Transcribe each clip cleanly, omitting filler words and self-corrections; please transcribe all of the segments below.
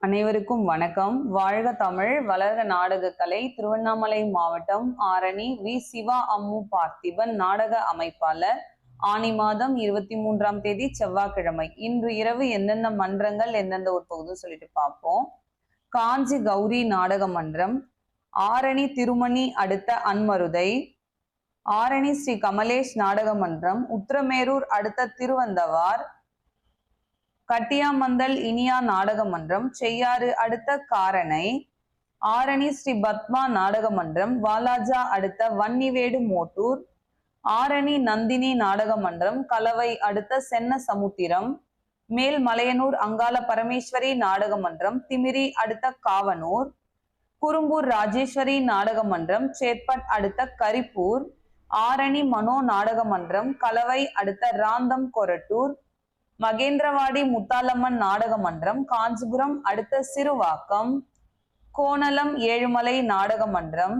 அனைவருக்கும் வணக்கம். வாழ்க தமிழ், வளர்க நாடகக்கலை. திருவண்ணாமலை மாவட்டம் ஆரணி வி. சிவா அம்மு பார்த்திபன் நாடக அமைப்பாளர். ஆனி மாதம் 23ஆம் தேதி செவ்வாய்க்கிழமை. இன்று இரவு எந்தெந்த மன்றங்கள் எந்தெந்த ஒரு பகுதி சொல்லிட்டு பார்ப்போம். காஞ்சி கௌரி நாடக மன்றம், ஆரணி திருமணி அடுத்த அன்மருதை, ஆரணி ஸ்ரீ கமலேஷ் நாடக மன்றம், உத்திரமேரூர் அடுத்த திருவந்தவார், கட்டியாமந்தல் இனியா நாடக மன்றம், செய்யாறு அடுத்த காரணை, ஆரணி ஸ்ரீ பத்மா நாடக மன்றம், வாலாஜா அடுத்த வன்னிவேடு மோட்டூர், ஆரணி நந்தினி நாடக மன்றம், கலவை அடுத்த சென்ன சமுத்திரம், மேல் மலையனூர் அங்காள பரமேஸ்வரி நாடக மன்றம், திமிரி அடுத்த காவனூர், குறும்பூர் ராஜேஸ்வரி நாடக மன்றம், சேத்பட் அடுத்த கரிப்பூர், ஆரணி மனோ நாடக மன்றம், கலவை அடுத்த ராந்தம் கொரட்டூர், மகேந்திரவாடி முத்தாலம்மன் நாடக மன்றம், காஞ்சிபுரம் அடுத்த சிறுவாக்கம், கோணலம் ஏழுமலை நாடக மன்றம்,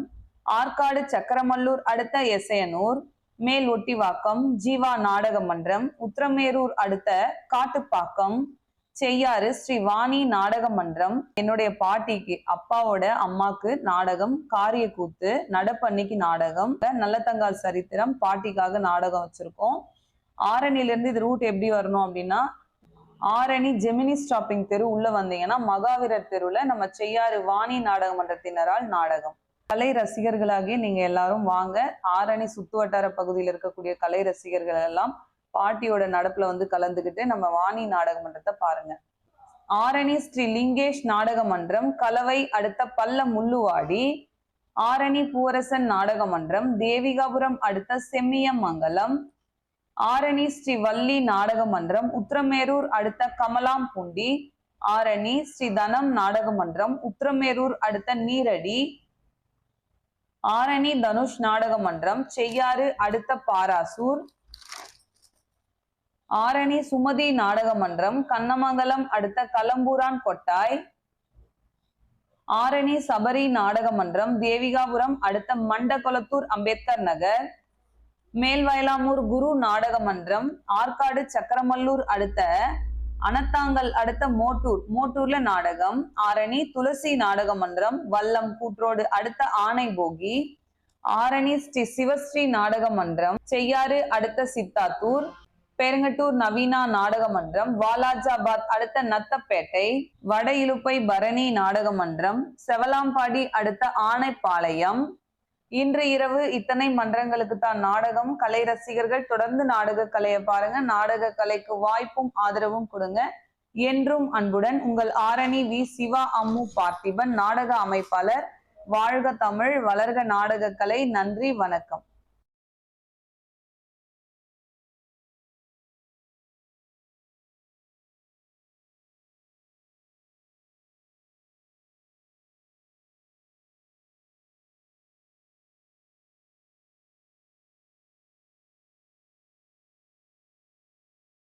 ஆற்காடு சக்கரமல்லூர் அடுத்த எசையனூர், மேல் ஒட்டிவாக்கம் ஜீவா நாடக மன்றம், உத்திரமேரூர் அடுத்த காட்டுப்பாக்கம், செய்யாறு ஸ்ரீ வாணி நாடக மன்றம். என்னுடைய பாட்டிக்கு அப்பாவோட அம்மாக்கு நாடகம், காரிய கூத்து, நடப்பன்னிக்கு நாடகம், நல்லத்தங்கால் சரித்திரம், பாட்டிக்காக நாடகம் வச்சிருக்கோம். ஆரணியிலிருந்து இது ரூட் எப்படி வரணும் அப்படின்னா, ஆரணி ஜெமினி ஸ்டாப்பிங் தெரு உள்ள வந்தீங்கன்னா மகாவீரர் தெருவுல நம்ம செய்யாறு வாணி நாடக மன்றத்தினரால் நாடகம். கலை ரசிகர்களாகிய நீங்க எல்லாரும் வாங்க. ஆரணி சுத்து வட்டார பகுதியில் இருக்கக்கூடிய கலை ரசிகர்கள் எல்லாம் பாட்டியோட நடப்புல வந்து கலந்துகிட்டு நம்ம வாணி நாடக மன்றத்தை பாருங்க. ஆரணி ஸ்ரீ லிங்கேஷ் நாடக மன்றம், கலவை அடுத்த பல்ல முள்ளுவாடி, ஆரணி பூவரசன் நாடக மன்றம், தேவிகாபுரம் அடுத்த செம்மியமங்கலம், ஆரணி ஸ்ரீ வள்ளி நாடக மன்றம், உத்திரமேரூர் அடுத்த கமலாம்பூண்டி, ஆரணி ஸ்ரீ தனம் நாடக மன்றம், உத்திரமேரூர் அடுத்த நீரடி, ஆரணி தனுஷ் நாடக மன்றம், செய்யாறு அடுத்த பாராசூர், ஆரணி சுமதி நாடக மன்றம், கண்ணமங்கலம் அடுத்த கலம்பூரான் கொட்டாய், ஆரணி சபரி நாடக மன்றம், தேவிகாபுரம் அடுத்த மண்டகொளத்தூர் அம்பேத்கர் நகர், மேல்வயலாமூர் குரு நாடக மன்றம், ஆற்காடு சக்கரமல்லூர் அடுத்த அனத்தாங்கல் அடுத்த மோட்டூர்ல நாடகம், ஆரணி துளசி நாடக மன்றம், வல்லம் கூற்றோடு அடுத்த ஆனைபோகி, ஆரணி ஸ்ரீ சிவஸ்ரீ நாடக மன்றம், செய்யாறு அடுத்த சித்தாத்தூர், பெருங்கட்டூர் நவீனா நாடக மன்றம், வாலாஜாபாத் அடுத்த நத்தப்பேட்டை, வட இலுப்பை பரணி நாடக மன்றம், செவலாம்பாடி அடுத்த ஆனைப்பாளையம். இன்று இரவு இத்தனை மன்றங்களுக்கு தான் நாடகம். கலை ரசிகர்கள் தொடர்ந்து நாடக கலையை பாருங்க. நாடக கலைக்கு வாய்ப்பும் ஆதரவும் கொடுங்க. என்றும் அன்புடன் உங்கள் ஆரணி வி. சிவா அம்மு பார்த்திபன் நாடக அமைப்பாளர். வாழ்க தமிழ், வளர்க நாடக கலை. நன்றி, வணக்கம்.